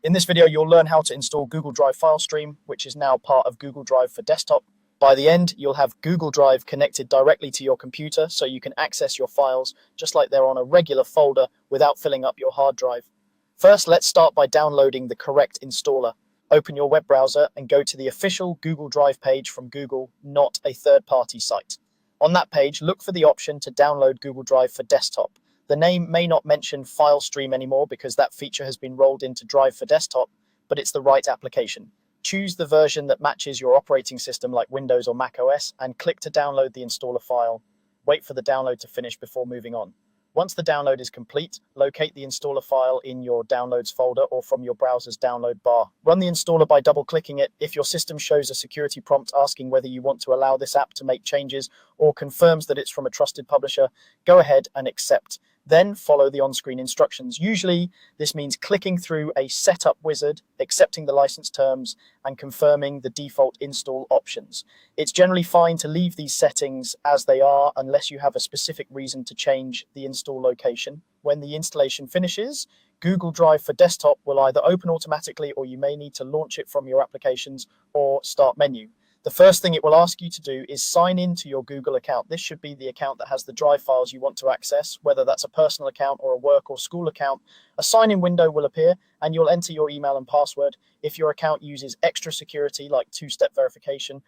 In this video, you'll learn how to install Google Drive File Stream, which is now part of Google Drive for Desktop. By the end, you'll have Google Drive connected directly to your computer so you can access your files just like they're on a regular folder without filling up your hard drive. First, let's start by downloading the correct installer. Open your web browser and go to the official Google Drive page from Google, not a third-party site. On that page, look for the option to download Google Drive for Desktop. The name may not mention File Stream anymore because that feature has been rolled into Drive for Desktop, but it's the right application. Choose the version that matches your operating system like Windows or Mac OS and click to download the installer file. Wait for the download to finish before moving on. Once the download is complete, locate the installer file in your Downloads folder or from your browser's download bar. Run the installer by double-clicking it. If your system shows a security prompt asking whether you want to allow this app to make changes or confirms that it's from a trusted publisher, go ahead and accept. Then follow the on-screen instructions. Usually, this means clicking through a setup wizard, accepting the license terms, and confirming the default install options. It's generally fine to leave these settings as they are unless you have a specific reason to change the install location. When the installation finishes, Google Drive for Desktop will either open automatically or you may need to launch it from your applications or Start menu. The first thing it will ask you to do is sign in to your Google account. This should be the account that has the drive files you want to access, whether that's a personal account or a work or school account. A sign-in window will appear and you'll enter your email and password. If your account uses extra security like two-step verification,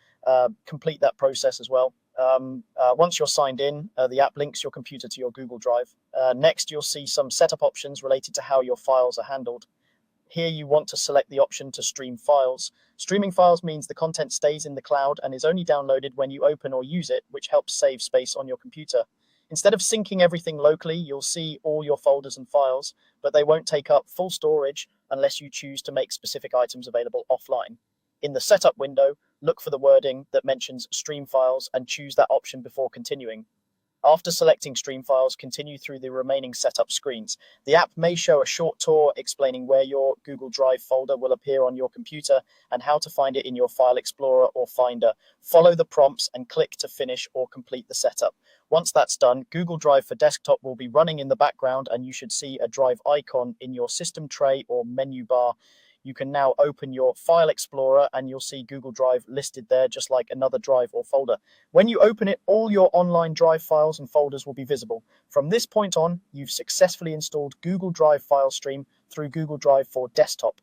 complete that process as well. Once you're signed in, the app links your computer to your Google Drive. Next, you'll see some setup options related to how your files are handled. Here you want to select the option to stream files. Streaming files means the content stays in the cloud and is only downloaded when you open or use it, which helps save space on your computer. Instead of syncing everything locally, you'll see all your folders and files, but they won't take up full storage unless you choose to make specific items available offline. In the setup window, look for the wording that mentions stream files and choose that option before continuing. After selecting stream files, continue through the remaining setup screens. The app may show a short tour explaining where your Google Drive folder will appear on your computer and how to find it in your File Explorer or Finder. Follow the prompts and click to finish or complete the setup. Once that's done, Google Drive for Desktop will be running in the background and you should see a Drive icon in your system tray or menu bar. You can now open your File Explorer and you'll see Google Drive listed there just like another drive or folder. When you open it, all your online Drive files and folders will be visible. From this point on, you've successfully installed Google Drive File Stream through Google Drive for Desktop.